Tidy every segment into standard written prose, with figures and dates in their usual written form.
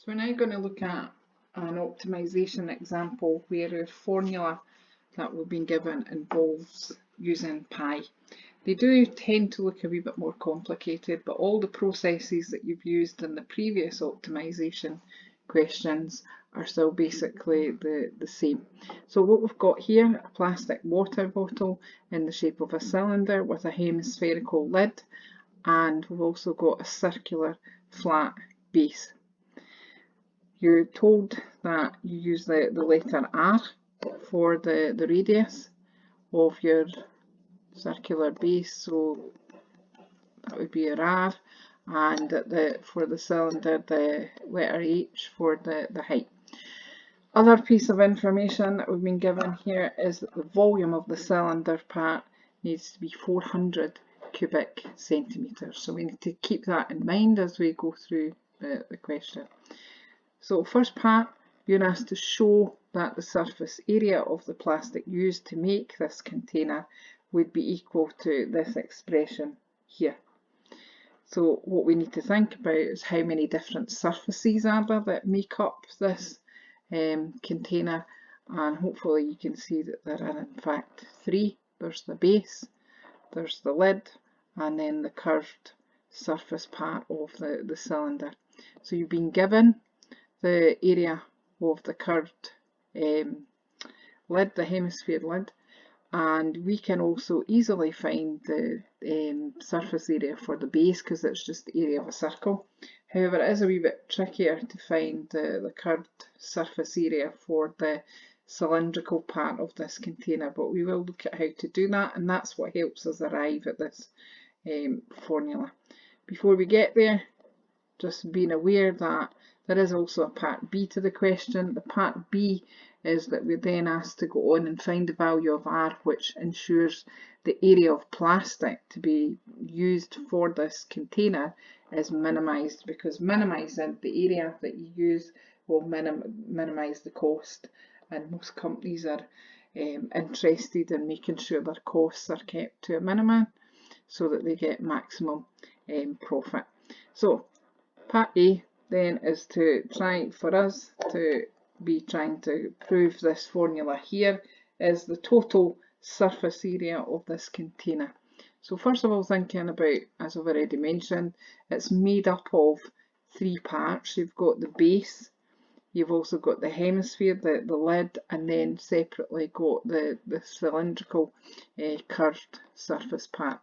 So we're now going to look at an optimisation example where our formula that we've been given involves using pi. They do tend to look a wee bit more complicated, but all the processes that you've used in the previous optimisation questions are still basically the same. So what we've got here, a plastic water bottle in the shape of a cylinder with a hemispherical lid, and we've also got a circular flat base. You're told that you use the letter R for the radius of your circular base, so that would be your R, and for the cylinder the letter H for the height. Other piece of information that we've been given here is that the volume of the cylinder part needs to be 400 cubic centimetres, so we need to keep that in mind as we go through the question. So first part, you're asked to show that the surface area of the plastic used to make this container would be equal to this expression here. So what we need to think about is how many different surfaces are there that make up this container, and hopefully you can see that there are in fact three. There's the base, there's the lid, and then the curved surface part of the cylinder. So you've been given the area of the curved lid, the hemisphere lid, and we can also easily find the surface area for the base because it's just the area of a circle. However, it is a wee bit trickier to find the curved surface area for the cylindrical part of this container, but we will look at how to do that, and that's what helps us arrive at this formula. Before we get there, just being aware that there is also a part B to the question. The part B is that we're then asked to go on and find the value of R, which ensures the area of plastic to be used for this container is minimised, because minimising the area that you use will minimise the cost, and most companies are interested in making sure their costs are kept to a minimum so that they get maximum profit. So part A then is to try for us to be trying to prove this formula here is the total surface area of this container. So first of all, thinking about, as I've already mentioned, it's made up of three parts. You've got the base, you've also got the hemisphere, the lid, and then separately got the cylindrical curved surface part.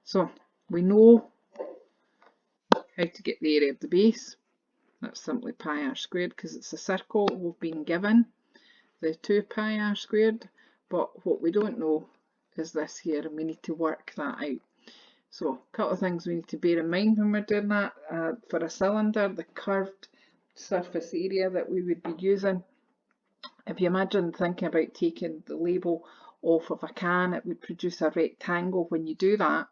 So we know how to get the area of the base. That's simply pi r squared because it's a circle. We've been given the 2 pi r squared, but what we don't know is this here, and we need to work that out. So a couple of things we need to bear in mind when we're doing that. For a cylinder, the curved surface area that we would be using, if you imagine thinking about taking the label off of a can, it would produce a rectangle. When you do that,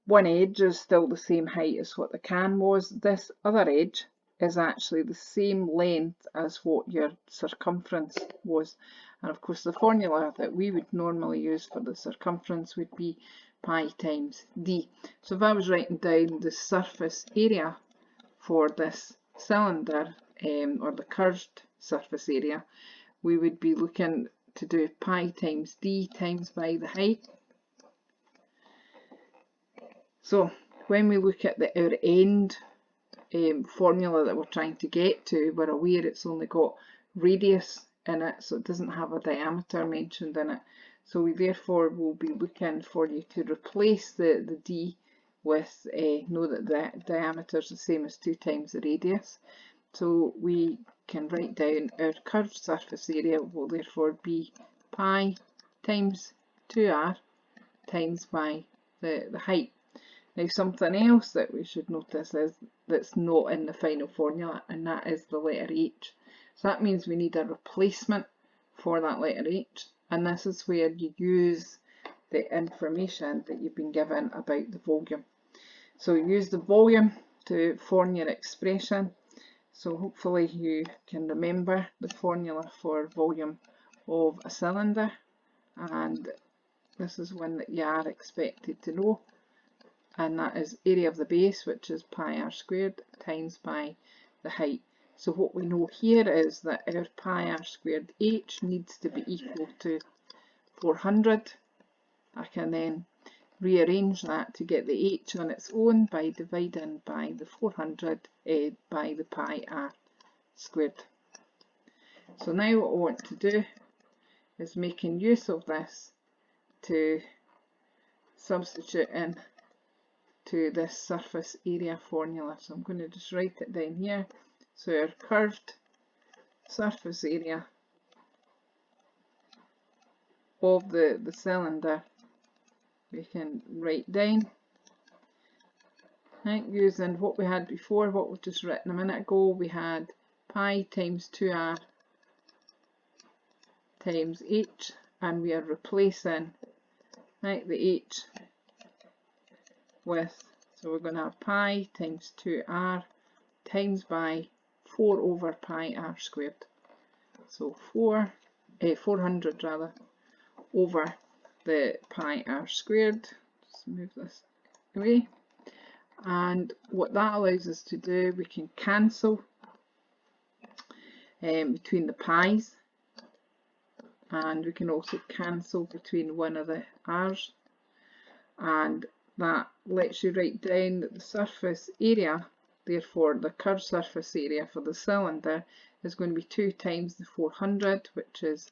one edge is still the same height as what the can was. This other edge is actually the same length as what your circumference was, and of course the formula that we would normally use for the circumference would be pi times d. So if I was writing down the surface area for this cylinder, or the curved surface area, we would be looking to do pi times d times by the height. So when we look at our end formula that we're trying to get to, we're aware it's only got radius in it, so it doesn't have a diameter mentioned in it. So we therefore will be looking for you to replace the d with, know that the diameter is the same as 2 times the radius. So we can write down our curved surface area will therefore be pi times 2r times by the height. Now something else that we should notice is that's not in the final formula, and that is the letter H. So that means we need a replacement for that letter H, and this is where you use the information that you've been given about the volume. So use the volume to form your expression. So hopefully you can remember the formula for volume of a cylinder, and this is one that you are expected to know, and that is area of the base, which is pi r squared, times by the height. So what we know here is that our pi r squared h needs to be equal to 400. I can then rearrange that to get the h on its own by dividing by the 400 by the pi r squared. So now what I want to do is making use of this to substitute in to this surface area formula. So I'm going to just write it down here. So our curved surface area of the cylinder we can write down, right, using what we had before, what we've just written a minute ago. We had pi times 2r times h, and we are replacing, right, the h with, so we're going to have pi times 2r times by 4 over pi r squared. So 400 rather, over the pi r squared. Just move this away. And what that allows us to do, we can cancel between the pi's, and we can also cancel between one of the r's, and that lets you write down that the surface area, therefore the curved surface area for the cylinder, is going to be 2 times the 400, which is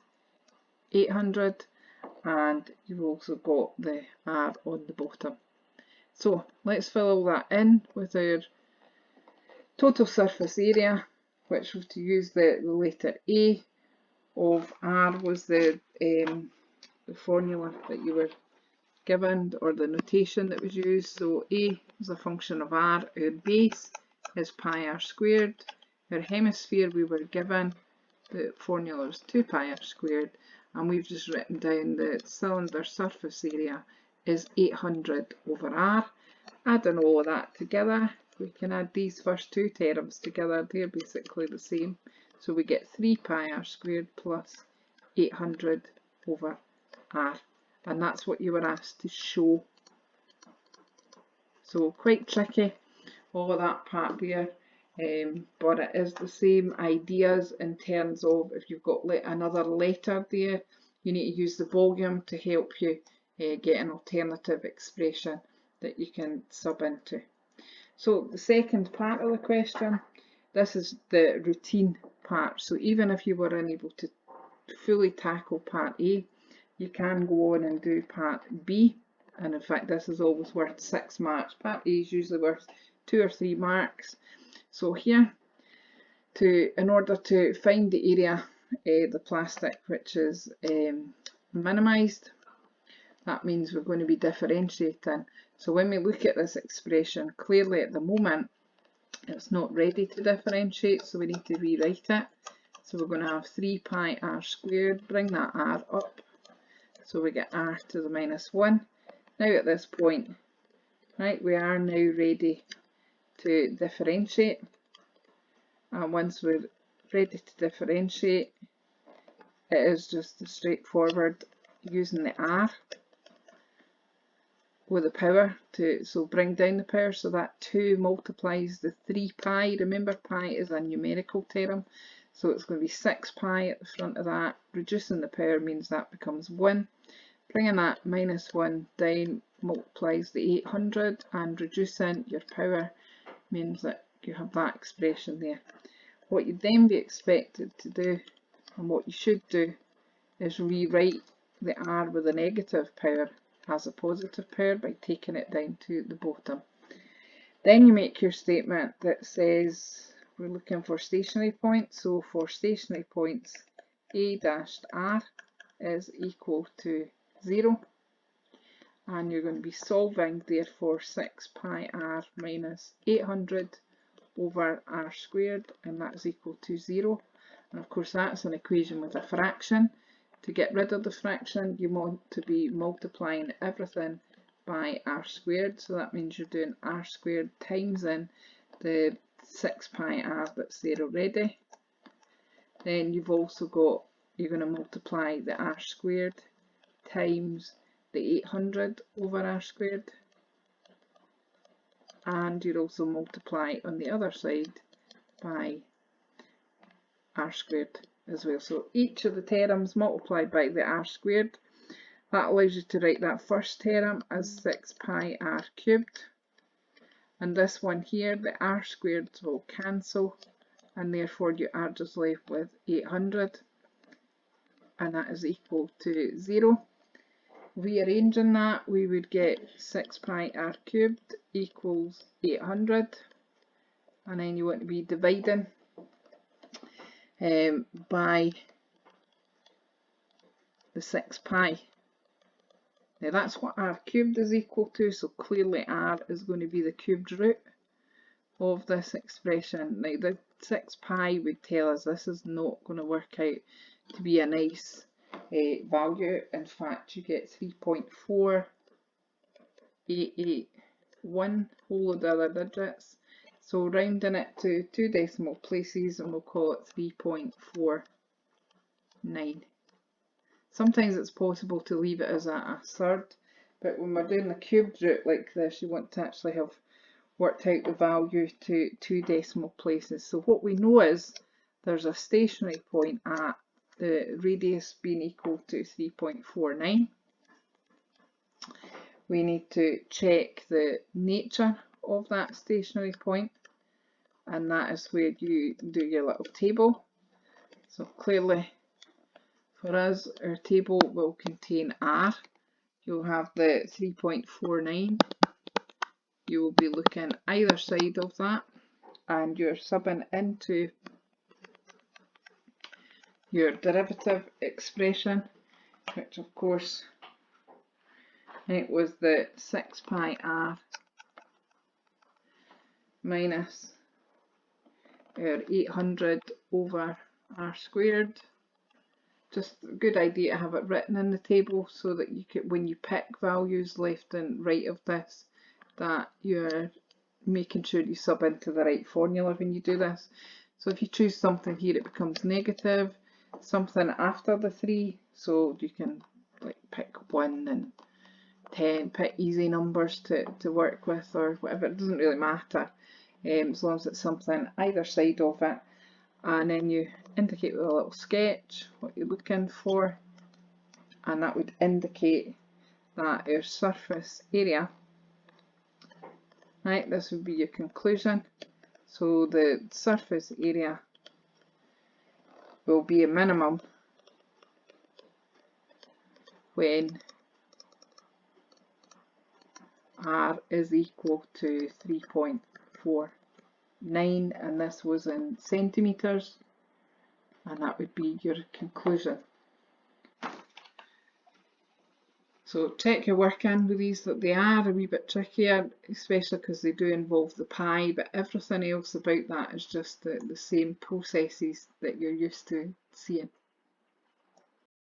800, and you've also got the r on the bottom. So let's fill all that in with our total surface area, which was to use the letter A of r was the formula that you were given, or the notation that was used. So A is a function of r, our base is pi r squared, our hemisphere we were given, the formula is 2 pi r squared, and we've just written down the cylinder surface area is 800 over r. Adding all of that together, we can add these first two terms together, they're basically the same. So we get 3 pi r squared plus 800 over r, and that's what you were asked to show. So quite tricky, all of that part there, but it is the same ideas in terms of if you've got another letter there, you need to use the volume to help you get an alternative expression that you can sub into. So the second part of the question, this is the routine part. So even if you were unable to fully tackle part A, you can go on and do part B, and in fact this is always worth 6 marks. Part A is usually worth 2 or 3 marks. So here, in order to find the area, the plastic which is minimised, that means we're going to be differentiating. So when we look at this expression, clearly at the moment it's not ready to differentiate, so we need to rewrite it. So we're going to have 3 pi r squared, bring that r up, so we get r to the minus 1. Now at this point, right, we are now ready to differentiate, and once we're ready to differentiate, it is just straightforward using the r with the power to, so bring down the power, so that 2 multiplies the 3 pi. Remember, pi is a numerical term, so it's going to be 6 pi at the front of that. Reducing the power means that becomes 1. Bringing that minus 1 down multiplies the 800, and reducing your power means that you have that expression there. What you'd then be expected to do, and what you should do, is rewrite the r with a negative power as a positive power by taking it down to the bottom. Then you make your statement that says we're looking for stationary points. So for stationary points, a dashed r is equal to 0, and you're going to be solving therefore 6 pi r minus 800 over r squared, and that's equal to 0. And of course that's an equation with a fraction. To get rid of the fraction, you want to be multiplying everything by r squared, so that means you're doing r squared times in the 6 pi r that's there already. Then you've also got, you're going to multiply the r squared times the 800 over r squared, and you'd also multiply on the other side by r squared as well. So each of the terms multiplied by the r squared. That allows you to write that first term as 6 pi r cubed. And this one here, the r squared will cancel, and therefore you are just left with 800, and that is equal to 0. Rearranging that, we would get 6 pi r cubed equals 800, and then you want to be dividing by the 6 pi. Now that's what r cubed is equal to, so clearly r is going to be the cubed root of this expression. Now the 6 pi would tell us this is not going to work out to be a nice value. In fact, you get 3.4881, whole of the other digits. So rounding it to 2 decimal places, and we'll call it 3.49. Sometimes it's possible to leave it as a third, but when we're doing the cubed root like this, you want to actually have worked out the value to 2 decimal places. So what we know is there's a stationary point at the radius being equal to 3.49. We need to check the nature of that stationary point, and that is where you do your little table. So clearly for us, our table will contain r. You'll have the 3.49. You will be looking either side of that, and you're subbing into your derivative expression, which of course it was the 6 pi r minus our 800 over r squared. Just a good idea to have it written in the table so that you can, when you pick values left and right of this, that you're making sure you sub into the right formula when you do this. So if you choose something here, it becomes negative, something after the 3, so you can like pick 1 and 10, pick easy numbers to work with, or whatever, it doesn't really matter, as long as it's something either side of it. And then you indicate with a little sketch what you're looking for, and that would indicate that our surface area, right, this would be your conclusion. So the surface area will be a minimum when r is equal to 3.49, and this was in centimetres, and that would be your conclusion. So check your work in with these, that they are a wee bit trickier, especially because they do involve the pi, but everything else about that is just the same processes that you're used to seeing.